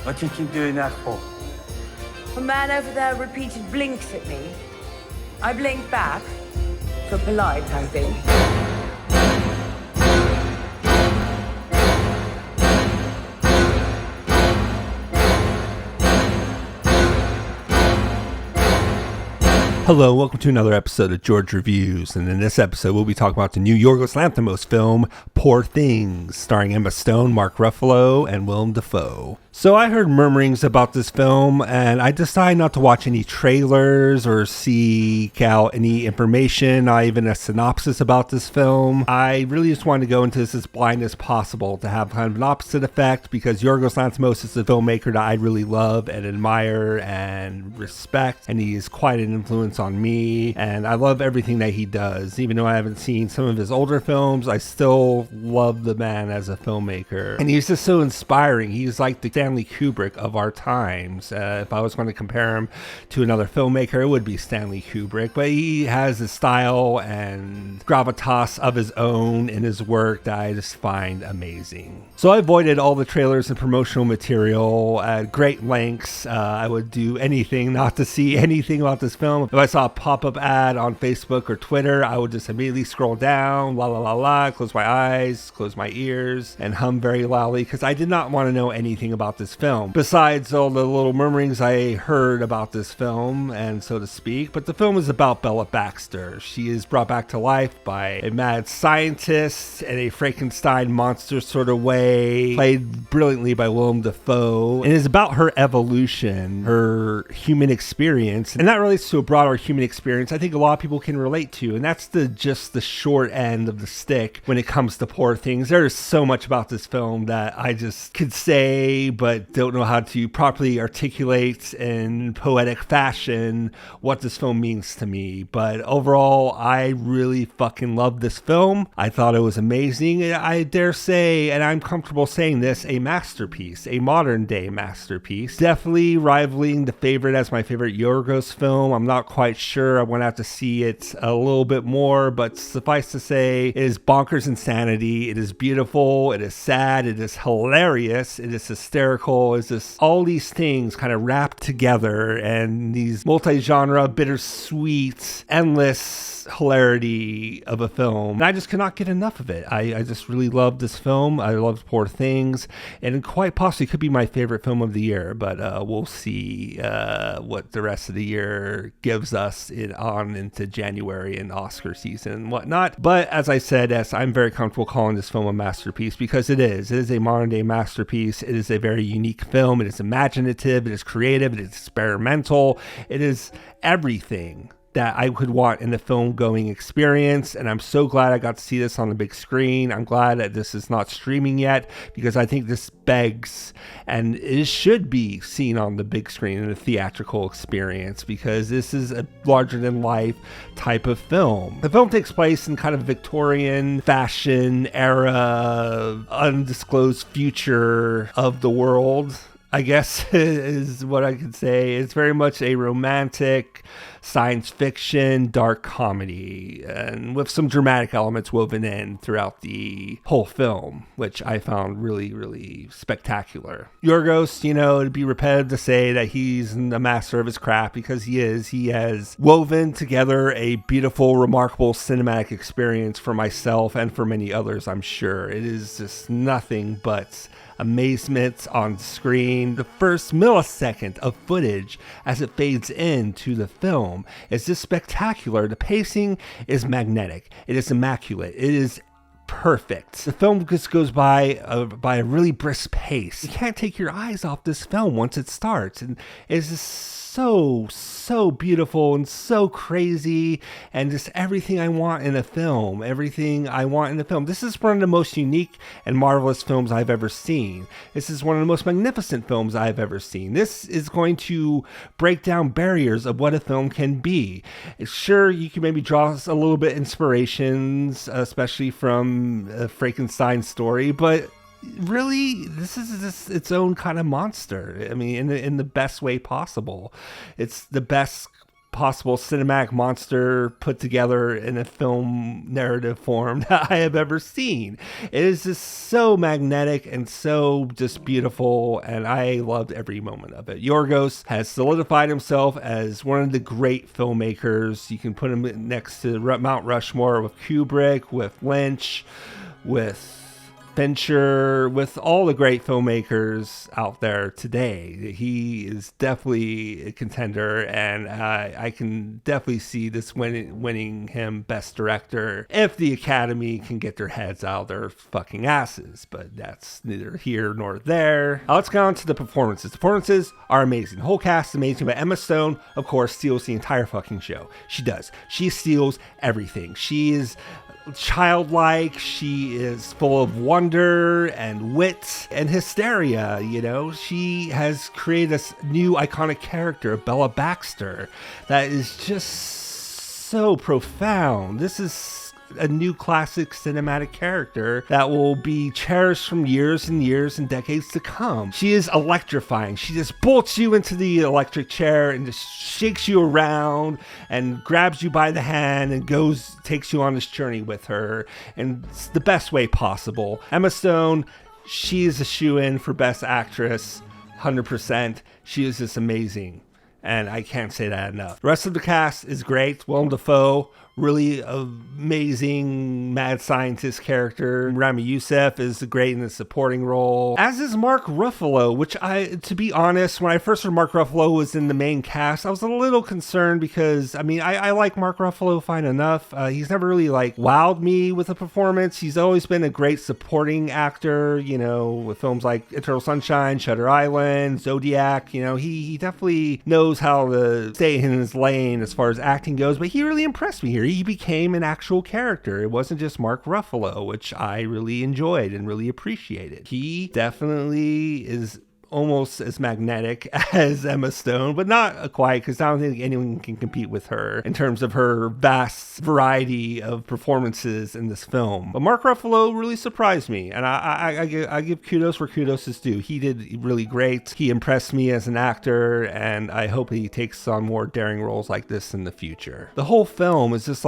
What do you keep doing that for? A man over there repeated blinks at me. I blinked back. For polite, I think. Hello, welcome to another episode of George Reviews, and in this episode we'll be talking about the new Yorgos Lanthimos film, Poor Things, starring Emma Stone, Mark Ruffalo, and Willem DaFoe. So I heard murmurings about this film, and I decided not to watch any trailers or seek out any information, not even a synopsis about this film. I really just wanted to go into this as blind as possible to have kind of an opposite effect, because Yorgos Lanthimos is a filmmaker that I really love and admire and respect, and he is quite an influence on me, and I love everything that he does. Even though I haven't seen some of his older films, I still love the man as a filmmaker, and he's just so inspiring. He's like the Stanley Kubrick of our times. If I was going to compare him to another filmmaker, it would be Stanley Kubrick, but he has a style and gravitas of his own in his work that I just find amazing. So I avoided all the trailers and promotional material at great lengths. I would do anything not to see anything about this film. If I saw a pop-up ad on Facebook or Twitter, I would just immediately scroll down, la la la la, close my eyes, close my ears, and hum very loudly, because I did not want to know anything about this film, besides all the little murmurings I heard about this film, and so to speak. But the film is about Bella Baxter. She is brought back to life by a mad scientist in a Frankenstein monster sort of way, played brilliantly by Willem DaFoe, and is about her evolution, her human experience, and that relates to a broader human experience I think a lot of people can relate to, and that's just the short end of the stick when it comes to Poor Things. There is so much about this film that I just could say, but don't know how to properly articulate in poetic fashion what this film means to me. But overall, I really fucking loved this film. I thought it was amazing. I dare say, and I'm comfortable saying this, a masterpiece, a modern day masterpiece. Definitely rivaling The Favorite as my favorite Yorgos film. I'm not quite sure. I'm going to have to see it a little bit more, but suffice to say, it is bonkers insanity. It is beautiful. It is sad. It is hilarious. It is hysterical. It's just all these things kind of wrapped together, and these multi-genre, bittersweet, endless hilarity of a film. And I just cannot get enough of it. I just really love this film. I love Poor Things, and quite possibly could be my favorite film of the year, but we'll see what the rest of the year gives us on into January and Oscar season and whatnot. But as I said, yes, I'm very comfortable calling this film a masterpiece, because it is. It is a modern day masterpiece. It is a very unique film. It is imaginative. It is creative. It is experimental. It is everything that I could want in a film going experience, and I'm so glad I got to see this on the big screen. I'm glad that this is not streaming yet, because I think this begs, and it should be seen on the big screen in a theatrical experience, because this is a larger than life type of film. The film takes place in kind of Victorian fashion era, undisclosed future of the world, I guess is what I could say. It's very much a romantic science fiction dark comedy, and with some dramatic elements woven in throughout the whole film, which I found really, really spectacular. Yorgos, it'd be repetitive to say that he's a master of his craft, because he is. He has woven together a beautiful, remarkable cinematic experience for myself and for many others, I'm sure. It is just nothing but amazement on screen. The first millisecond of footage as it fades into the film is just spectacular. The pacing is magnetic. It is immaculate. It is perfect. The film just goes by a really brisk pace. You can't take your eyes off this film once it starts, and it's just so beautiful and so crazy, and just everything I want in a film. This is one of the most unique and marvelous films I've ever seen. This is one of the most magnificent films I've ever seen. This is going to break down barriers of what a film can be. Sure, you can maybe draw a little bit inspirations, especially from a Frankenstein story, but really, this is just its own kind of monster. I mean, in the best way possible. It's the best possible cinematic monster put together in a film narrative form that I have ever seen. It is just so magnetic and so just beautiful, and I loved every moment of it. Yorgos has solidified himself as one of the great filmmakers. You can put him next to Mount Rushmore with Kubrick, with Lynch, with Fincher, with all the great filmmakers out there today. He is definitely a contender, and I can definitely see this winning him Best Director if the Academy can get their heads out of their fucking asses, but that's neither here nor there. Let's go on to the performances. The performances are amazing. The whole cast is amazing, but Emma Stone, of course, steals the entire fucking show. She does. She steals everything. She is childlike, she is full of wonder and wit and hysteria. She has created a new iconic character, Bella Baxter, that is just so profound. This is a new classic cinematic character that will be cherished from years and years and decades to come. She is electrifying. She just bolts you into the electric chair and just shakes you around and grabs you by the hand and takes you on this journey with her, and it's the best way possible. Emma Stone, she is a shoo-in for Best Actress, 100%. She is just amazing, and I can't say that enough. The rest of the cast is great. Willem DaFoe, really amazing mad scientist character. Rami Youssef is great in the supporting role, as is Mark Ruffalo, which to be honest, when I first heard Mark Ruffalo was in the main cast, I was a little concerned because, I like Mark Ruffalo fine enough. He's never really wowed me with a performance. He's always been a great supporting actor, with films like Eternal Sunshine, Shutter Island, Zodiac. He definitely knows how to stay in his lane as far as acting goes, but he really impressed me here. He became an actual character. It wasn't just Mark Ruffalo, which I really enjoyed and really appreciated. He definitely is almost as magnetic as Emma Stone, but not quite, because I don't think anyone can compete with her in terms of her vast variety of performances in this film. But Mark Ruffalo really surprised me, and I give kudos where kudos is due. He did really great. He impressed me as an actor, and I hope he takes on more daring roles like this in the future. The whole film is just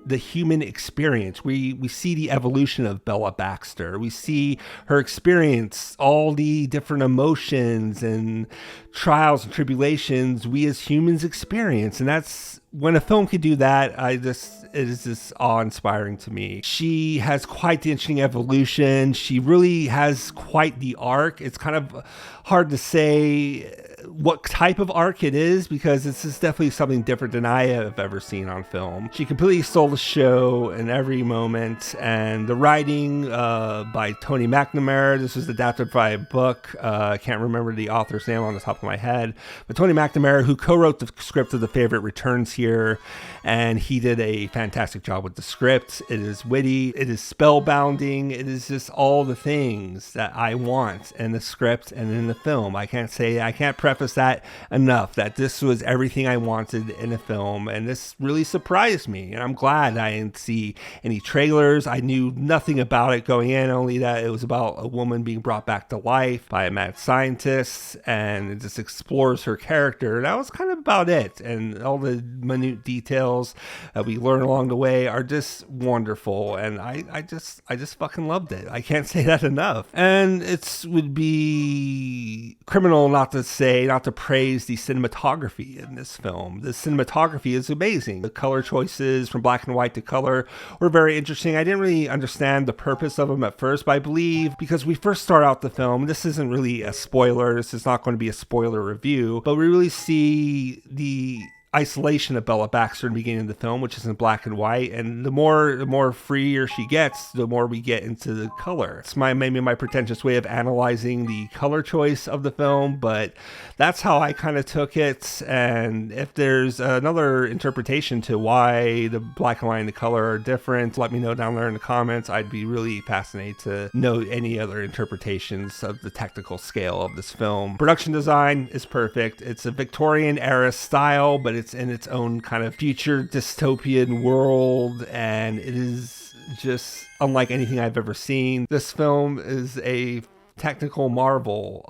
the human experience. We see the evolution of Bella Baxter. We see her experience, all the different emotions and trials and tribulations we as humans experience. And that's when a film can do that, it is just awe-inspiring to me. She has quite the interesting evolution. She really has quite the arc. It's kind of hard to say what type of arc it is, because this is definitely something different than I have ever seen on film. She completely stole the show in every moment, and the writing by Tony McNamara. This was adapted by a book. I can't remember the author's name on the top of my head, but Tony McNamara, who co-wrote the script of The Favorite, returns here, and he did a fantastic job with the script. It is witty, it is spellbinding, it is just all the things that I want in the script and in the film. I can't preface that enough, that this was everything I wanted in a film, and this really surprised me, and I'm glad I didn't see any trailers. I knew nothing about it going in, only that it was about a woman being brought back to life by a mad scientist, and it just explores her character. That was kind of about it, and all the minute details that we learn along the way are just wonderful, and I just fucking loved it. I can't say that enough. And it would be criminal not to praise the cinematography in this film. The cinematography is amazing. The color choices from black and white to color were very interesting. I didn't really understand the purpose of them at first, but I believe because we first start out the film, this isn't really a spoiler, this is not going to be a spoiler review, but we really see the isolation of Bella Baxter in the beginning of the film, which is in black and white, and the more freer she gets, the more we get into the color. It's maybe my pretentious way of analyzing the color choice of the film, but that's how I kind of took it. And if there's another interpretation to why the black and white and the color are different, let me know down there in the comments. I'd be really fascinated to know any other interpretations of the technical scale of this film. Production design is perfect. It's a Victorian era style, but it's in its own kind of future dystopian world, and it is just unlike anything I've ever seen. This film is a technical marvel.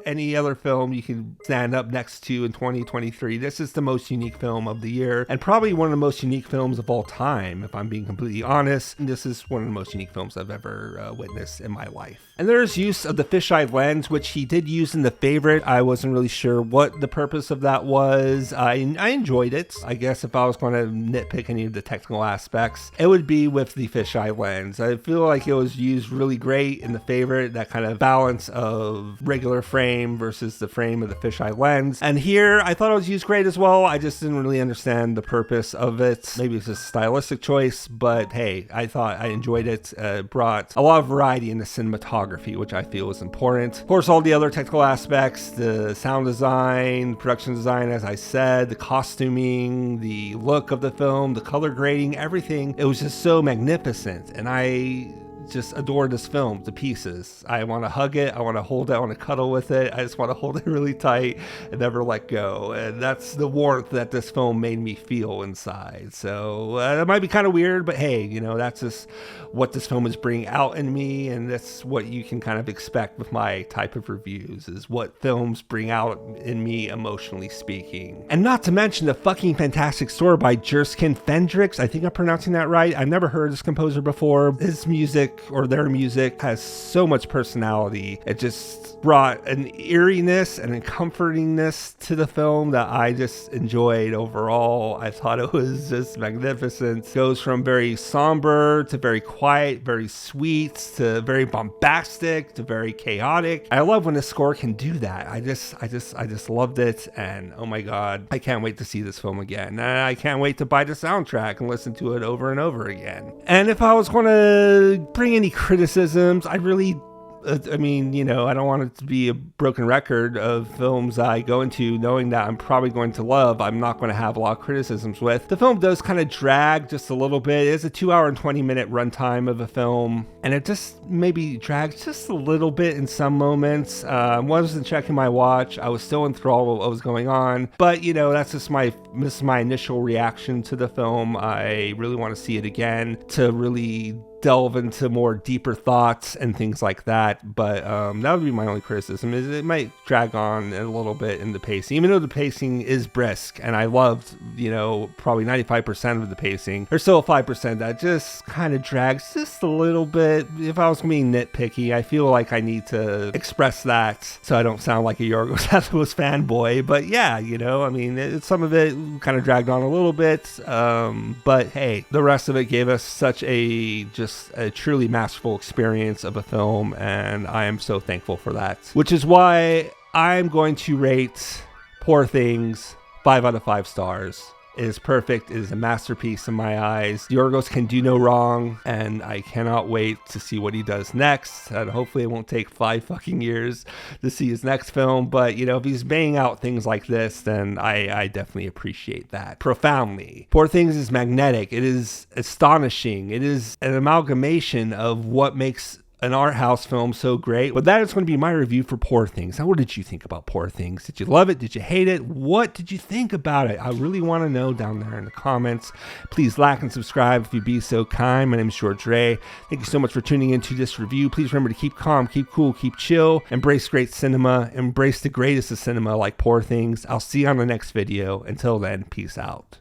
Any other film you can stand up next to in 2023. This is the most unique film of the year, and probably one of the most unique films of all time, if I'm being completely honest. This is one of the most unique films I've ever witnessed in my life. And there's use of the fisheye lens, which he did use in The Favorite. I wasn't really sure what the purpose of that was. I enjoyed it. I guess if I was going to nitpick any of the technical aspects, it would be with the fisheye lens. I feel like it was used really great in The Favorite, that kind of balance of regular frame versus the frame of the fisheye lens. And here, I thought it was used great as well. I just didn't really understand the purpose of it. Maybe it's a stylistic choice, but hey, I thought I enjoyed it. Brought a lot of variety in the cinematography, which I feel is important. Of course, all the other technical aspects, the sound design, production design, as I said, the costuming, the look of the film, the color grading, everything. It was just so magnificent, and I just adore this film to pieces. I want to hug it, I want to hold it, I want to cuddle with it, I just want to hold it really tight and never let go. And that's the warmth that this film made me feel inside. So it might be kind of weird, but hey, you know, that's just what this film is bringing out in me, and that's what you can kind of expect with my type of reviews, is what films bring out in me emotionally speaking. And not to mention the fucking fantastic score by Jerskin Fendrix. I think I'm pronouncing that right. I've never heard this composer before. His music, or their music, has so much personality. It just brought an eeriness and a comfortingness to the film that I just enjoyed overall. I thought it was just magnificent. It goes from very somber to very quiet, very sweet, to very bombastic, to very chaotic. I love when the score can do that. I just loved it, and oh my god, I can't wait to see this film again. And I can't wait to buy the soundtrack and listen to it over and over again. And if I was going to bring any criticisms, I mean, you know, I don't want it to be a broken record of films I go into knowing that I'm probably going to love. I'm not going to have a lot of criticisms with. The film does kind of drag just a little bit. It is a 2 hour and 20 minute runtime of a film, and it just maybe drags just a little bit in some moments. I wasn't checking my watch. I was still enthralled with what was going on, but you know, that's just my initial reaction to the film. I really want to see it again to really delve into more deeper thoughts and things like that. But that would be my only criticism, is it might drag on a little bit in the pacing, even though the pacing is brisk, and I loved, you know, probably 95% of the pacing. There's still a 5% that just kind of drags just a little bit. If I was being nitpicky, I feel like I need to express that so I don't sound like a Yorgos Lanthimos fanboy. But yeah, you know, I mean, some of it kind of dragged on a little bit, but hey, the rest of it gave us such a truly masterful experience of a film, and I am so thankful for that. Which is why I'm going to rate Poor Things 5 out of 5 stars. It is perfect. It is a masterpiece in my eyes. Yorgos can do no wrong, and I cannot wait to see what he does next. And hopefully it won't take 5 fucking years to see his next film. But, you know, if he's banging out things like this, then I definitely appreciate that profoundly. Poor Things is magnetic. It is astonishing. It is an amalgamation of what makes an art house film so great. But that is going to be my review for Poor Things. Now, what did you think about Poor Things? Did you love it? Did you hate it? What did you think about it? I really want to know down there in the comments. Please like and subscribe if you'd be so kind. My name is George Ray. Thank you so much for tuning into this review. Please remember to keep calm, keep cool, keep chill, embrace great cinema, embrace the greatest of cinema like Poor Things. I'll see you on the next video. Until then, peace out.